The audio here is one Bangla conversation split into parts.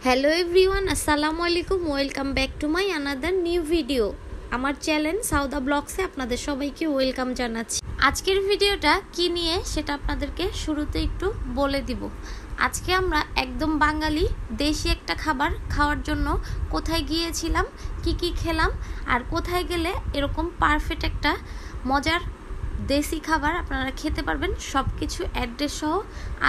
হ্যালো এভরিওয়ান, আসসালামু আলাইকুম। Welcome back to my another new video. আমার চ্যানেল সাউদা ব্লগসে আপনাদের সবাইকে ওয়েলকাম জানাচ্ছি। আজকের ভিডিওটা কি নিয়ে সেটা আপনাদেরকে শুরুতে একটু বলে দিব। আজকে আমরা একদম বাঙালি দেশি একটা খাবার খাওয়ার জন্য কোথায় গিয়েছিলাম, কি খেলাম, আর কোথায় গেলে এরকম পারফেক্ট একটা মজার দেশি খাবার আপনারা খেতে পারবেন, সব কিছু অ্যাড্রেস সহ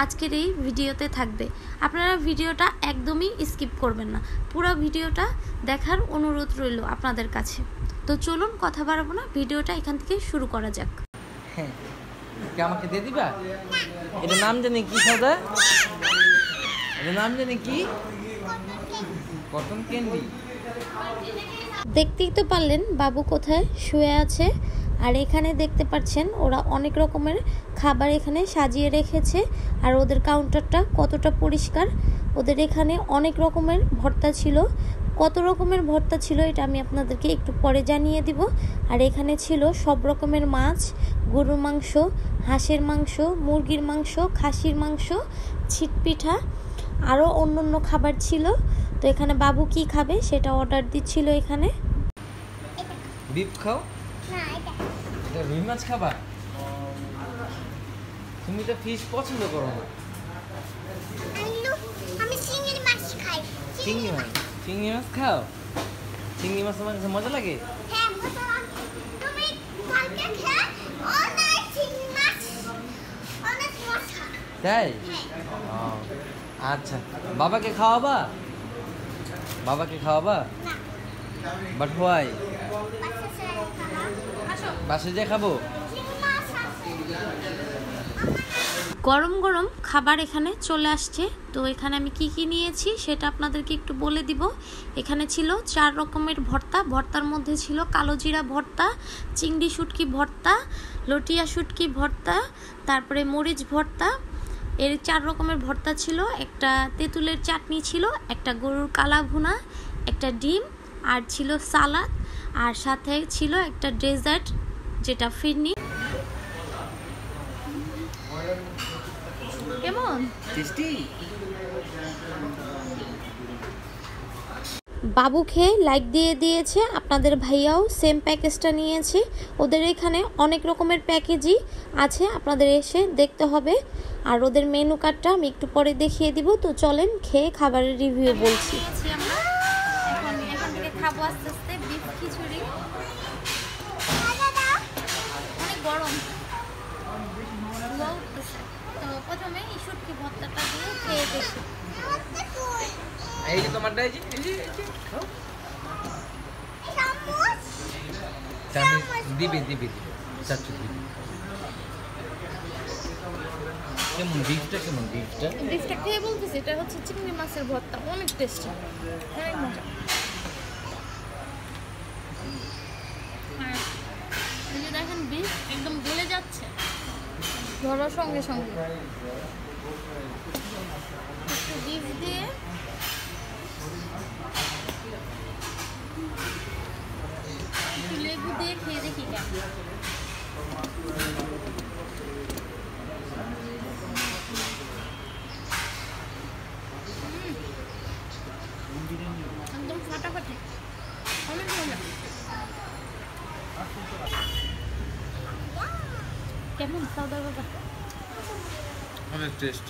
আজকের এই ভিডিওতে থাকবে। আপনারা ভিডিওটা একদমই স্কিপ করবেন না, পুরো ভিডিওটা দেখার অনুরোধ রইল আপনাদের কাছে। তো চলুন কথা বাড়াবো না, ভিডিওটা এখান থেকে শুরু করা যাক। হ্যাঁ, আমাকে দিয়ে দিবা? এটা নাম জানি কি সাদা? এটা নাম জানি কি? Cotton candy. দেখতেই তো পারলেন বাবু কোথায় শুয়ে আছে, আর এখানে দেখতে পাচ্ছেন ওরা অনেক রকমের খাবার এখানে সাজিয়ে রেখেছে। আর ওদের কাউন্টারটা কতটা পরিষ্কার। ওদের এখানে অনেক রকমের ভর্তা ছিল। কত রকমের ভর্তা ছিল এটা আমি আপনাদেরকে একটু পরে জানিয়ে দিব। আর এখানে ছিল সব রকমের মাছ, গরুর মাংস, হাঁসের মাংস, মুরগির মাংস, খাসির মাংস, ছিটপিঠা, আরও অন্য খাবার ছিল। তো এখানে বাবু কি খাবে সেটা অর্ডার দিচ্ছিল। এখানে বিফ খাও? এটা রুই মাছ খাবা? তুমি তো ফিশ পছন্দ করো না। আমি চিংড়ি মাছ খাই। চিংড়ি মাছ খাও? চিংড়ি মাছ তোমার কাছে মজা লাগে? হ্যাঁ, মজা লাগে। তুমি কালকে খেয়ে অনেক চিংড়ি মাছ অনেক মজা। তাই? আচ্ছা, বাবাকে খাওয়াবা? না, বাট হোয়াই? আসো। বাসে যে খাবো? চিংড়ি মাছ আছে। গরম গরম খাবার এখানে চলে আসছে। তো এখানে আমি কি নিয়েছি সেটা আপনাদেরকে একটু বলে দিব। এখানে ছিল 4 রকমের ভর্তা। ভর্তার মধ্যে ছিল কালো জিরা ভর্তা, চিংড়ি শুটকি ভর্তা, লটিয়া শুটকি ভর্তা, তারপরে মরিচ ভর্তা। এর 4 রকমের ভর্তা ছিল। একটা তেঁতুলের চাটনি ছিল, একটা গরুর কালা ভুনা, একটা ডিম, আর ছিল সালাদ, আর সাথে ছিল একটা ডেজার্ট যেটা ফিরনি। কেমন টেস্টি? বাবু খেয়ে লাইক দিয়ে দিয়েছে। আপনাদের ভাইয়াও সেম প্যাকেজটা নিয়েছে। ওদের এখানে অনেক রকমের প্যাকেজই আছে, আপনাদের এসে দেখতে হবে। আর ওদের মেনু কার্ডটা আমি একটু পরে দেখিয়ে দিব। তো চলেন খেয়ে খাবারের রিভিউ বলছি। আমরা এখন এখান থেকে খাবো আস্তে আস্তে বিফ খিচুড়ি। অনেক গরম, তো প্রথমে এই শুটকি ভর্তাটা দিয়ে খেয়ে দেখি। এই যে তোমারটা, এই যে খাও। চামচ দিবে চাচ্ছু দিবে। কেমন ডিশটা খেয়ে বলতেছি, এটা হচ্ছে চিংড়ি মাছের ভর্তা, অনেক টেস্টি, অনেক মজা। এই যে দেখেন বিফ একদম গলে যাচ্ছে ধরার সঙ্গে সঙ্গে। একটু বিফ দিয়ে একটু লেবু দিয়ে খেয়ে দেখি কেমন। একদম ফাটাফাটি, অনেক মজা। কেমন সাউদার বাবা? অনেক টেস্ট।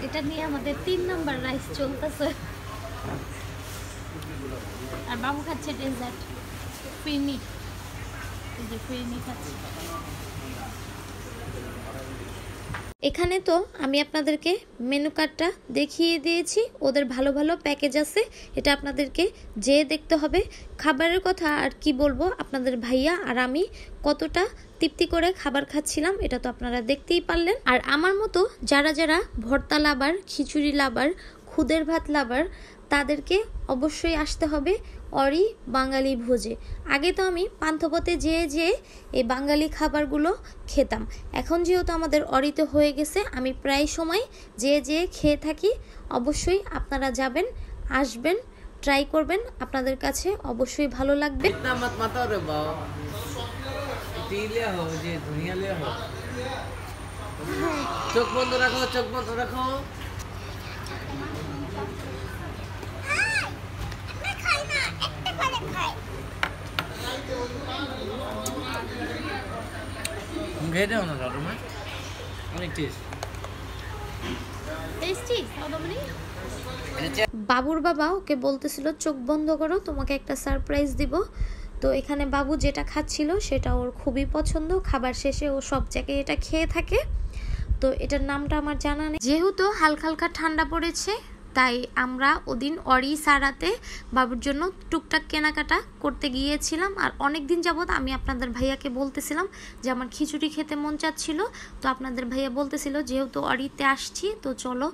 এটা নিয়ে আমাদের 3 নাম্বার রাইস চলতেছে। আর বাবু খাচ্ছে ডেজার্ট ফিরনি, এই যে ফিরনি খাচ্ছে। এখানে তো আমি আপনাদেরকে মেনু কার্ডটা দেখিয়ে দিয়েছি। ওদের ভালো ভালো প্যাকেজ আছে, এটা আপনাদেরকে যেয়ে দেখতে হবে। খাবারের কথা আর কি বলবো, আপনাদের ভাইয়া আর আমি কতটা তৃপ্তি করে খাবার খাচ্ছিলাম এটা তো আপনারা দেখতেই পারলেন। আর আমার মতো যারা ভর্তা লাভার, খিচুড়ি লাভার, খুদের ভাত লাভার, তাদেরকে অবশ্যই আসতে হবে অরি বাঙালি ভোজে। আগে তো আমি পান্থপথে যেয়ে এই বাঙালি খাবারগুলো খেতাম। এখন যেহেতু আমাদের অরিতে হয়ে গেছে, আমি প্রায় সময় যেয়ে খেয়ে থাকি। অবশ্যই আপনারা যাবেন, আসবেন, ট্রাই করবেন, আপনাদের কাছে অবশ্যই ভালো লাগবে। চোখ বন্ধ রাখো। আমি খাই না, একটা করে খাই। খেয়ে দাও না দাদু মা, অনেক টেস্ট। টেস্টি সৌদামণি। বাবুর বাবা ওকে বলতেছিল চোখ বন্ধ করো, তোমাকে একটা সারপ্রাইজ দিব। তো এখানে বাবু যেটা খাচ্ছিল সেটা ওর খুবই পছন্দ, খাবার শেষে ও সব জায়গায় এটা খেয়ে থাকে। তো এটার নামটা আমার জানা নেই। যেহেতু হালকা হালকা ঠান্ডা পড়েছে তাই আমরা ওদিন অরি সারাতে বাবুর জন্য টুকটাক কেনাকাটা করতে গিয়েছিলাম। আর অনেক দিন যাবত আমি আপনাদের ভাইয়াকে বলতেছিলাম যে আমার খিচুড়ি খেতে মন চাচ্ছিল। তো আপনাদের ভাইয়া বলতেছিল যেহেতু অরিতে আসছি তো চলো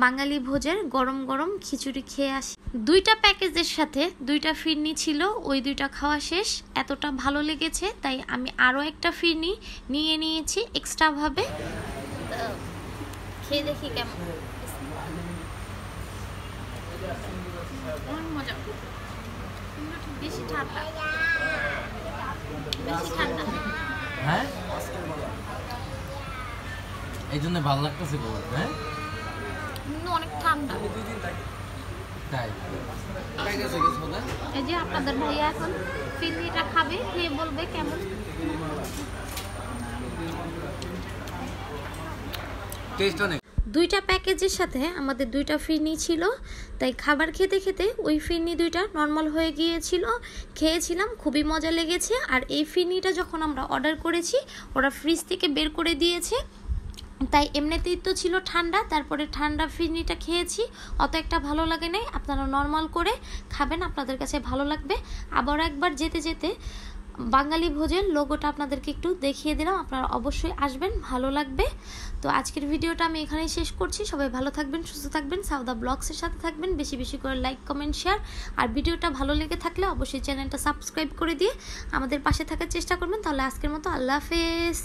বাঙালি ভোজের গরম গরম খিচুড়ি খেয়ে আসি। 2টা প্যাকেজের সাথে 2টা ফিরনি ছিল, ওই 2টা খাওয়া শেষ, এতটা ভালো লেগেছে তাই আমি আরও একটা ফিরনি নিয়ে নিয়েছি এক্সট্রা ভাবে। খেয়ে দেখি কেমন মজা। বেশি ঠান্ডা, বেশি ঠান্ডা। হ্যাঁ এই জন্য ভালো লাগতেছে গো। হ্যাঁ অনেক ঠান্ডা তাই। এই যে আপনাদের ভাইয়া এখন ফিরনিটা খাবে, খেয়ে বলবে কেমন। টেস্ট অনেক। 2টা প্যাকেজের সাথে আমাদের 2টা ফিরনি ছিল, তাই খাবার খেতে খেতে ওই ফিরনি 2টা নর্মাল হয়ে গিয়েছিল, খেয়েছিলাম, খুবই মজা লেগেছে। আর এই ফিরনিটা যখন আমরা অর্ডার করেছি ওরা ফ্রিজ থেকে বের করে দিয়েছে, তাই এমনিতেই তো ছিল ঠান্ডা, তারপরে ঠান্ডা ফিরনিটা খেয়েছি, অত একটা ভালো লাগে নাই। আপনারা নর্মাল করে খাবেন, আপনাদের কাছে ভালো লাগবে। আবার একবার যেতে যেতে বাঙালি ভোজের লোগোটা আপনাদেরকে একটু দেখিয়ে দিলাম, আপনারা অবশ্যই আসবেন, ভালো লাগবে। তো আজকের ভিডিওটা আমি এখানেই শেষ করছি। সবাই ভালো থাকবেন, সুস্থ থাকবেন, সাউদা ব্লগসের সাথে থাকবেন, বেশি বেশি করে লাইক কমেন্ট শেয়ার। আর ভিডিওটা ভালো লেগে থাকলে অবশ্যই চ্যানেলটা সাবস্ক্রাইব করে দিয়ে আমাদের পাশে থাকার চেষ্টা করবেন। তাহলে আজকের মতো আল্লাহ হাফেজ।